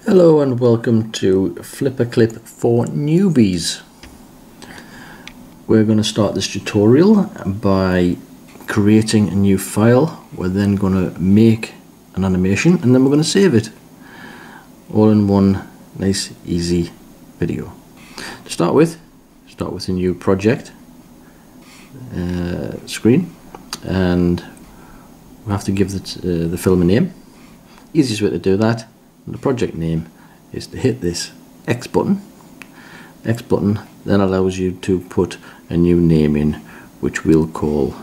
Hello and welcome to Flipaclip for newbies. We're going to start this tutorial by creating a new file. We're then going to make an animation and then we're going to save it all in one nice easy video. To start with a new project screen, and we have to give the film a name. Easiest way to do that, and the project name, is to hit this X button. X button then allows you to put a new name in, which we'll call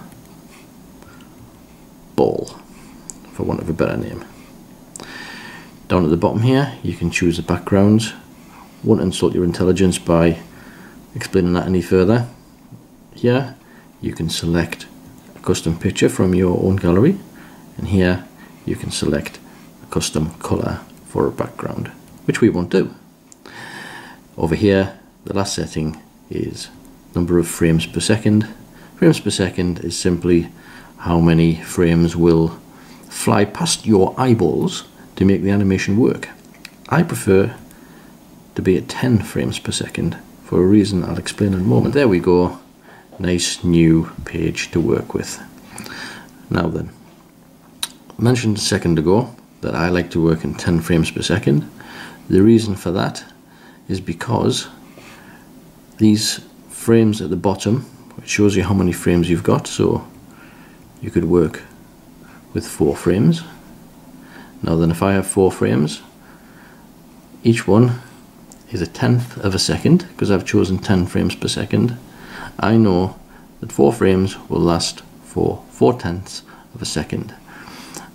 Ball, for want of a better name. Down at the bottom here you can choose the backgrounds. Won't insult your intelligence by explaining that any further. Here you can select a custom picture from your own gallery, and here you can select a custom colour for a background, which we won't do. Over here the last setting is number of frames per second. Frames per second is simply how many frames will fly past your eyeballs to make the animation work. I prefer to be at 10 frames per second for a reason I'll explain in a moment. There we go, nice new page to work with. Now then, I mentioned a second ago that I like to work in 10 frames per second. The reason for that is because these frames at the bottom, it shows you how many frames you've got, so you could work with 4 frames. Now then, if I have 4 frames, each one is a tenth of a second, because I've chosen 10 frames per second. I know that 4 frames will last for 4/10 of a second.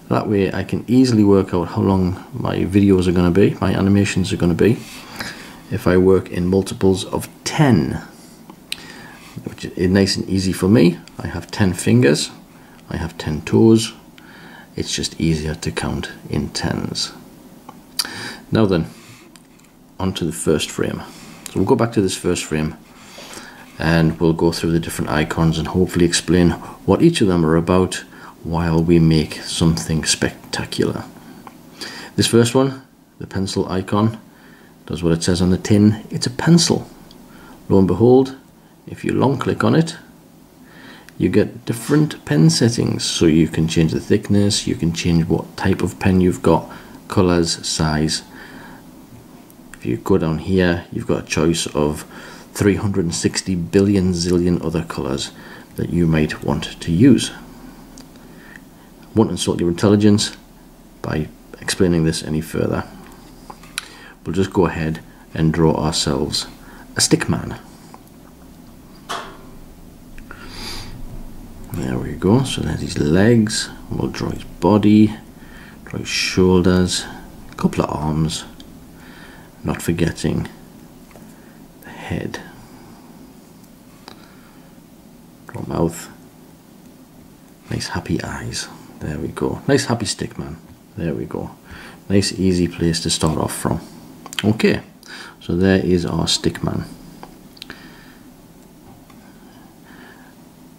That way I can easily work out how long my videos are going to be, my animations are going to be, if I work in multiples of 10, which is nice and easy for me. I have 10 fingers, I have 10 toes, it's just easier to count in tens. Now then, onto the first frame. So we'll go back to this first frame and we'll go through the different icons and hopefully explain what each of them are about while we make something spectacular. This first one, the pencil icon, does what it says on the tin. It's a pencil. Lo and behold, if you long click on it, you get different pen settings. So you can change the thickness, you can change what type of pen you've got, colors, size. If you go down here, you've got a choice of 360 billion zillion other colors that you might want to use. Won't insult your intelligence by explaining this any further. We'll just go ahead and draw ourselves a stick man. There we go. So there's his legs. We'll draw his body, draw his shoulders, a couple of arms, not forgetting the head. Draw mouth. Nice happy eyes. There we go. Nice happy stick man. There we go. Nice easy place to start off from. Okay, so there is our stick man.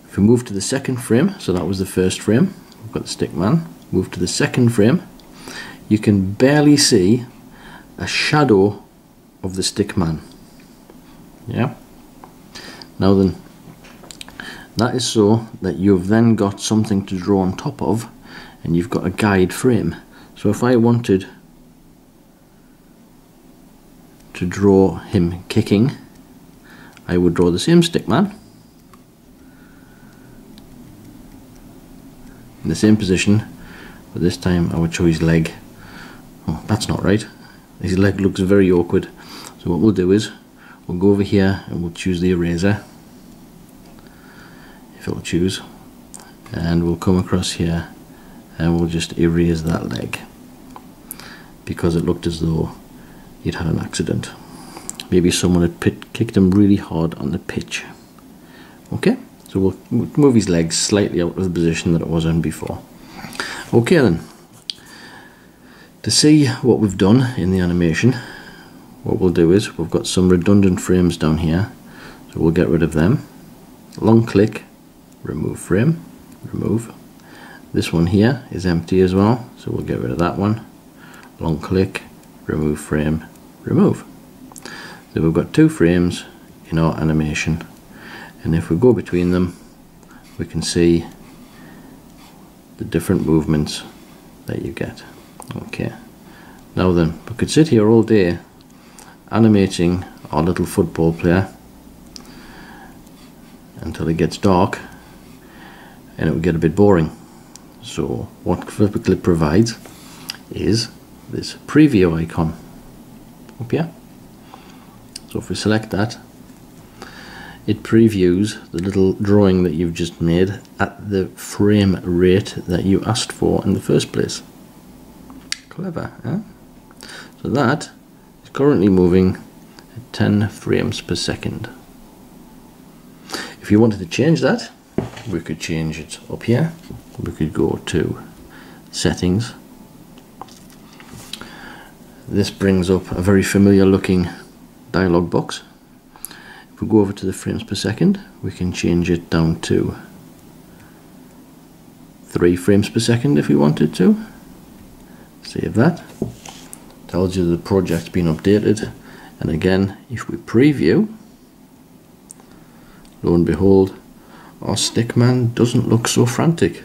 If we move to the second frame, so that was the first frame, we've got the stick man. Move to the second frame, you can barely see a shadow of the stick man. Yeah. Now then, that is so that you've then got something to draw on top of, and you've got a guide frame. So if I wanted to draw him kicking, I would draw the same stick man in the same position, but this time I would show his leg. Oh, that's not right. His leg looks very awkward. So what we'll do is we'll go over here and we'll choose the eraser, if it'll choose, and we'll come across here and we'll just erase that leg because it looked as though he'd had an accident. Maybe someone had kicked him really hard on the pitch. Okay, so we'll move his legs slightly out of the position that it was in before. Okay then, to see what we've done in the animation, what we'll do is we've got some redundant frames down here, so we'll get rid of them. Long click, remove frame, remove. This one here is empty as well, so we'll get rid of that one. Long click, remove frame, remove. So we've got 2 frames in our animation, and if we go between them we can see the different movements that you get. Okay, now then, we could sit here all day animating our little football player until it gets dark, and it would get a bit boring. So what Flipaclip provides is this preview icon up here. So if we select that, it previews the little drawing that you've just made at the frame rate that you asked for in the first place. Clever, eh? So that is currently moving at 10 frames per second. If you wanted to change that, we could change it up here. We could go to settings. This brings up a very familiar looking dialog box. If we go over to the frames per second, we can change it down to 3 frames per second if we wanted to. Save that. Tells you the project's been updated, and again, if we preview, lo and behold, our stickman doesn't look so frantic.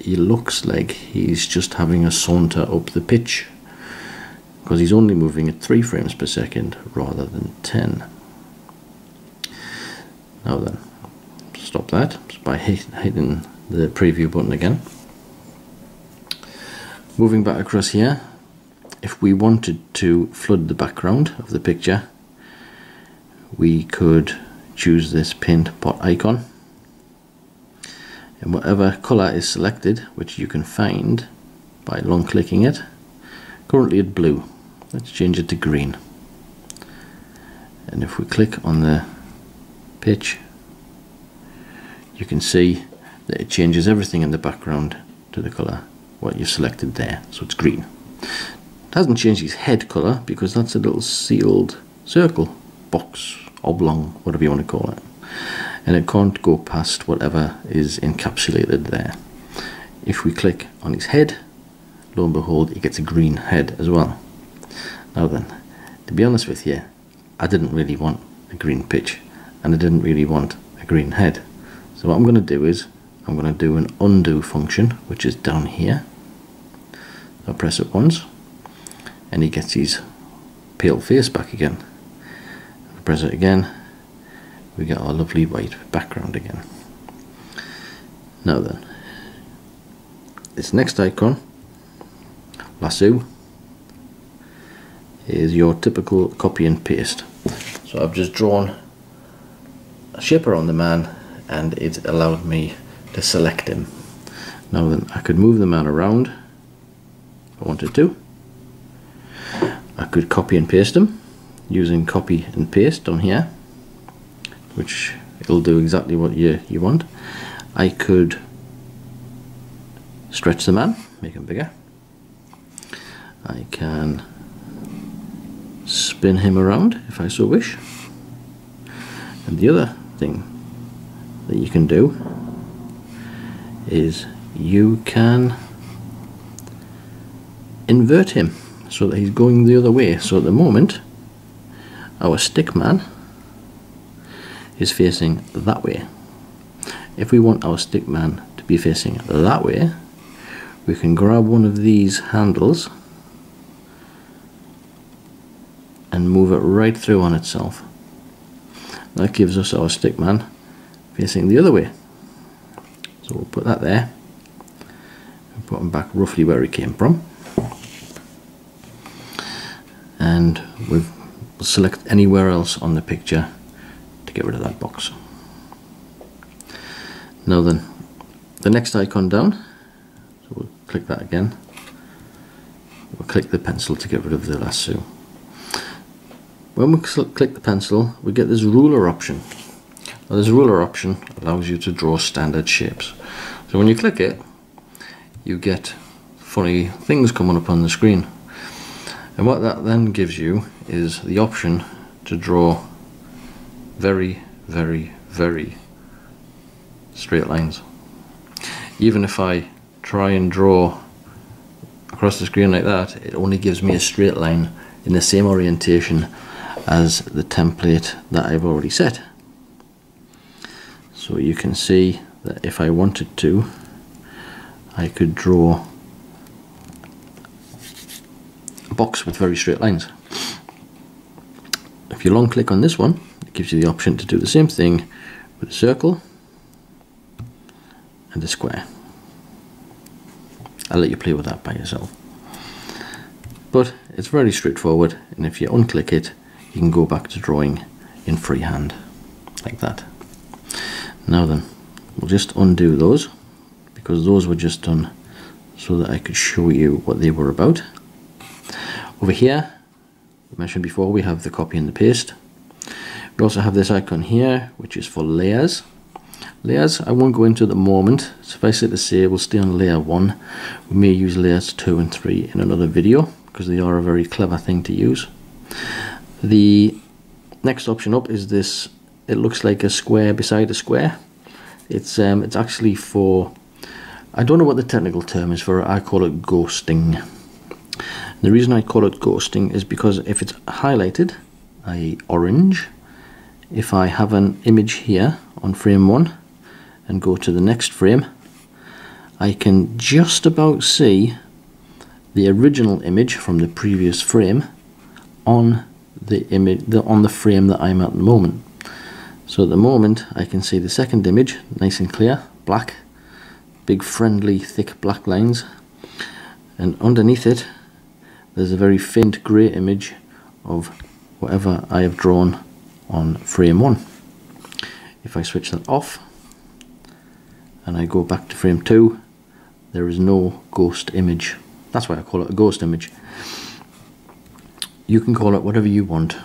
He looks like he's just having a saunter up the pitch, because he's only moving at 3 frames per second rather than 10. Now then, stop that by hitting the preview button again. Moving back across here, if we wanted to flood the background of the picture, we could choose this paint pot icon, and whatever colour is selected, which you can find by long clicking it, currently it's blue, let's change it to green. And if we click on the pitch, you can see that it changes everything in the background to the colour what you've selected there, so it's green. It hasn't changed his head colour because that's a little sealed circle, box, oblong, whatever you want to call it, and it can't go past whatever is encapsulated there. If we click on his head, lo and behold, he gets a green head as well. Now then, to be honest with you, I didn't really want a green pitch, and I didn't really want a green head. So what I'm going to do is, I'm going to do an undo function, which is down here. I'll press it once, and he gets his pale face back again. If I press it again, we get our lovely white background again. Now then, this next icon, lasso, is your typical copy and paste. So I've just drawn a shape around the man, and it allowed me to select him. Now then, I could move the man around if I wanted to. I could copy and paste him using copy and paste down here, which it'll do exactly what you want. I could stretch the man, make him bigger. I can spin him around if I so wish. And the other thing that you can do is you can invert him so that he's going the other way. So at the moment, our stick man is facing that way. If we want our stick man to be facing that way, we can grab one of these handles and move it right through on itself. That gives us our stick man facing the other way. So we'll put that there and put him back roughly where he came from, and we'll select anywhere else on the picture to get rid of that box. Now then, the next icon down, so we'll click that again, we'll click the pencil to get rid of the lasso. When we click the pencil, we get this ruler option. Now, this ruler option allows you to draw standard shapes. So when you click it, you get funny things coming up on the screen. And what that then gives you is the option to draw very, very, very straight lines. Even if I try and draw across the screen like that, it only gives me a straight line in the same orientation as the template that I've already set. So you can see that if I wanted to, I could draw a box with very straight lines. If you long click on this one, it gives you the option to do the same thing with a circle and a square. I'll let you play with that by yourself. But it's very straightforward, and if you unclick it, you can go back to drawing in freehand, like that. Now then, we'll just undo those, because those were just done so that I could show you what they were about. Over here, I mentioned before, we have the copy and the paste. We also have this icon here, which is for layers. Layers I won't go into at the moment. Suffice it to say, we'll stay on layer 1. We may use layers 2 and 3 in another video, because they are a very clever thing to use. The next option up is this. It looks like a square beside a square. It's actually for, I don't know what the technical term is for it. I call it ghosting. The reason I call it ghosting is because if it's highlighted, i.e. orange, if I have an image here on frame 1 and go to the next frame, I can just about see the original image from the previous frame on the image on the frame that I'm at the moment. So at the moment I can see the second image nice and clear, black, big friendly thick black lines, and underneath it there's a very faint grey image of whatever I have drawn on frame 1. If I switch that off and I go back to frame 2, there is no ghost image. That's why I call it a ghost image. You can call it whatever you want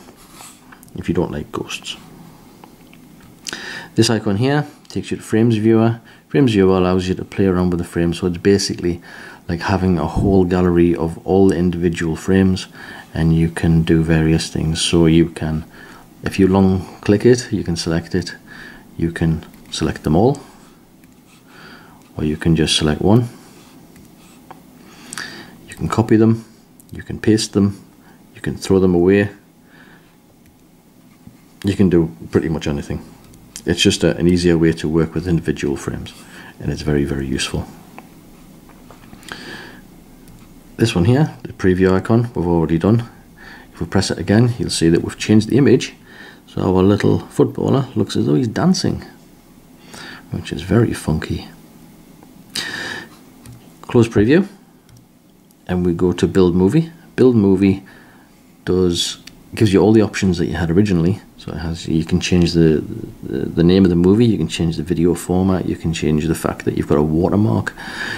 if you don't like ghosts. This icon here takes you to Frames Viewer. Frames Viewer allows you to play around with the frames, so it's basically like having a whole gallery of all the individual frames, and you can do various things. So you can, if you long click it, you can select it, you can select them all, or you can just select one. You can copy them, you can paste them, you can throw them away, you can do pretty much anything. It's just an easier way to work with individual frames, and it's very, very useful. This one here, the preview icon, we've already done. If we press it again, you'll see that we've changed the image, so our little footballer looks as though he's dancing, which is very funky. Close preview, and we go to Build Movie. Build Movie gives you all the options that you had originally. So it has, you can change the name of the movie, you can change the video format, you can change the fact that you've got a watermark.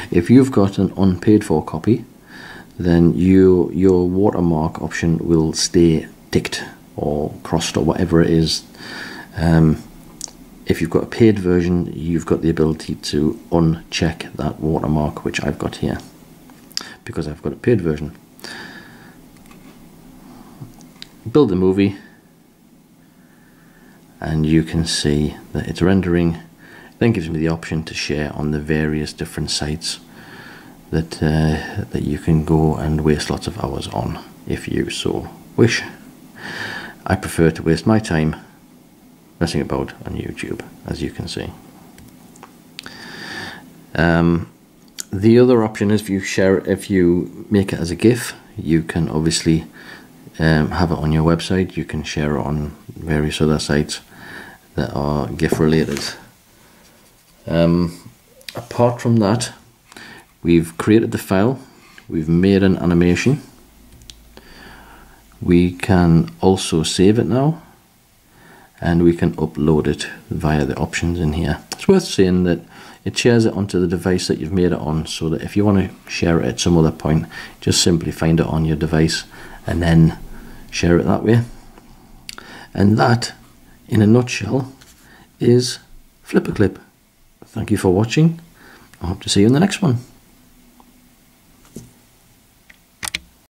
If you've got an unpaid for copy, then your watermark option will stay ticked or crossed or whatever it is. If you've got a paid version, you've got the ability to uncheck that watermark, which I've got here because I've got a paid version. Build the movie, and you can see that it's rendering. It then gives me the option to share on the various different sites that you can go and waste lots of hours on if you so wish. I prefer to waste my time messing about on YouTube, as you can see. The other option is if you make it as a GIF, you can obviously have it on your website. You can share it on various other sites that are GIF related. Apart from that, we've created the file, we've made an animation, we can also save it now, and we can upload it via the options in here. It's worth saying that it shares it onto the device that you've made it on, so that if you want to share it at some other point, just simply find it on your device and then share it that way. And that, in a nutshell, is Flipaclip. Thank you for watching. I hope to see you in the next one.